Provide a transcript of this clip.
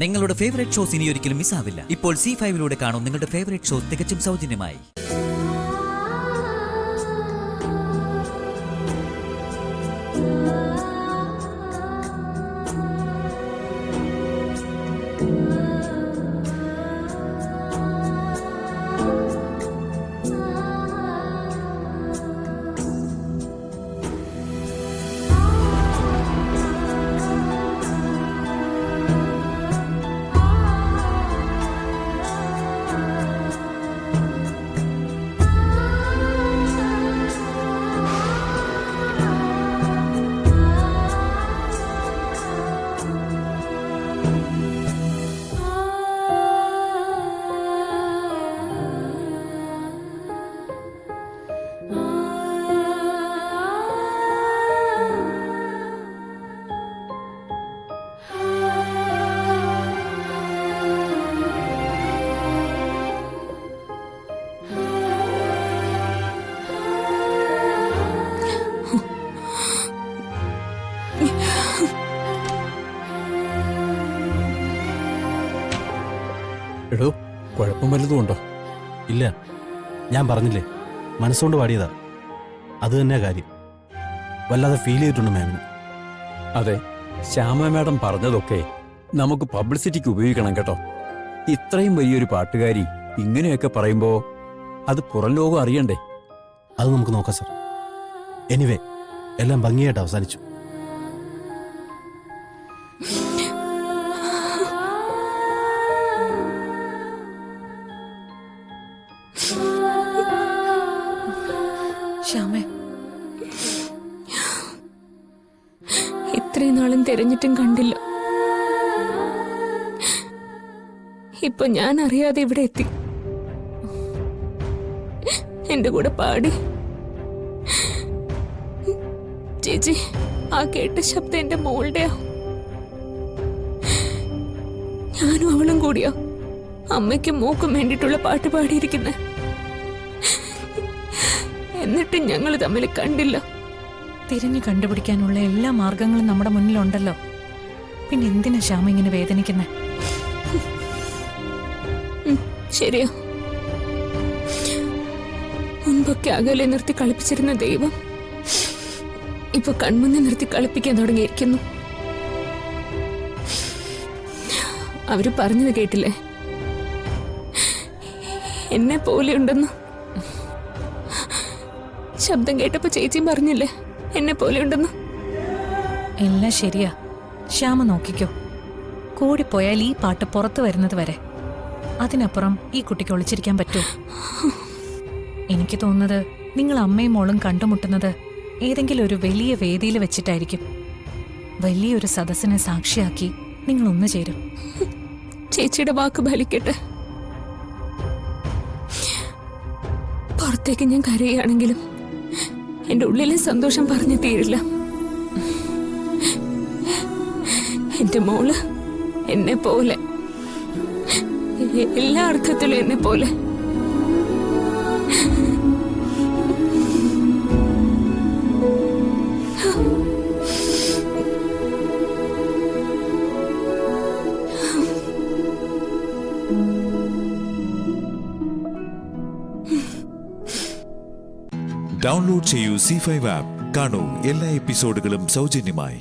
നിങ്ങളുടെ favourite shows ഇനി ഒരിക്കലും മിസ്സാവില്ല. ഇപ്പോൾ C5 കാണും നിങ്ങളുടെ ഫേവറേറ്റ് ഷോസ് തികച്ചും സൗജന്യമായി. എടോ, കുഴപ്പം വല്ലതും ഉണ്ടോ? ഇല്ല, ഞാൻ പറഞ്ഞില്ലേ, മനസ്സുകൊണ്ട് പാടിയതാ. അത് തന്നെയാ കാര്യം. വല്ലാതെ ഫീൽ ചെയ്തിട്ടുണ്ട് മാമിന്. അതെ, ശ്യാമ മാഡം പറഞ്ഞതൊക്കെ നമുക്ക് പബ്ലിസിറ്റിക്ക് ഉപയോഗിക്കണം കേട്ടോ. ഇത്രയും വലിയൊരു പാട്ടുകാരി ഇങ്ങനെയൊക്കെ പറയുമ്പോ അത് പുറം ലോകം അറിയണ്ടേ? അത് നമുക്ക് നോക്കാം സർ. എനിവേ, എല്ലാം ഭംഗിയായിട്ട് അവസാനിച്ചു. ശ്യാമേ, ഇത്രയും നാളും തിരഞ്ഞിട്ടും കണ്ടില്ല. ഇപ്പൊ ഞാൻ അറിയാതെ ഇവിടെ എത്തി. എന്റെ കൂടെ പാടി. ചേച്ചി, ആ കേട്ട ശബ്ദം എന്റെ മോളുടെയാ. ഞാനും അവളും കൂടിയാ അമ്മയ്ക്കും മോക്കും വേണ്ടിയിട്ടുള്ള പാട്ട് പാടിയിരിക്കുന്നെ. എന്നിട്ടും ഞങ്ങൾ തമ്മിൽ കണ്ടില്ല. തിരിഞ്ഞു കണ്ടുപിടിക്കാനുള്ള എല്ലാ മാർഗങ്ങളും നമ്മുടെ മുന്നിലുണ്ടല്ലോ. പിന്നെ എന്തിനാ ശ്യാമ ഇങ്ങനെ വേദനിക്കുന്നേ? ശരിയാ, മുൻപൊക്കെ അകലെ നിർത്തി കളിപ്പിച്ചിരുന്ന ദൈവം ഇപ്പൊ കൺമുന്നിൽ നിർത്തി കളിപ്പിക്കാൻ തുടങ്ങിയിരിക്കുന്നു. അവര് പറഞ്ഞത് കേട്ടില്ലേ, എന്നെ പോലെയുണ്ടെന്ന്. ശബ്ദം കേട്ടപ്പോ ചേച്ചിയും പറഞ്ഞില്ലേ എന്നെ പോലെയുണ്ടെന്ന്. എല്ലാം ശരിയാ. ശ്യാമ നോക്കിക്കോ, കൂടിപ്പോയാൽ ഈ പാട്ട് പുറത്തു വരുന്നത് വരെ. അതിനപ്പുറം ഈ കുട്ടിക്ക് ഒളിച്ചിരിക്കാൻ പറ്റുമോ? എനിക്ക് തോന്നുന്നത് നിങ്ങൾ അമ്മയും മോളും കണ്ടുമുട്ടുന്നത് ഏതെങ്കിലും ഒരു വലിയ വേദിയിൽ വെച്ചിട്ടായിരിക്കും. വലിയൊരു സദസ്സിനെ സാക്ഷിയാക്കി നിങ്ങൾ ഒന്നു ചേരും. ചേച്ചിയുടെ വാക്ക് ഫലിക്കട്ടെ. പുറത്തേക്ക് ഞാൻ കരയുകയാണെങ്കിലും എന്റെ ഉള്ളിലെ സന്തോഷം പറഞ്ഞു തീരില്ല. എന്റെ മോള് എന്നെ പോലെ, എല്ലാ അർത്ഥത്തിലും എന്നെ പോലെ. ഡൗൺലോഡ് ചെയ്യൂ C5 ആപ്പ്. കാണൂ എല്ലാ എപ്പിസോഡുകളും സൗജന്യമായി.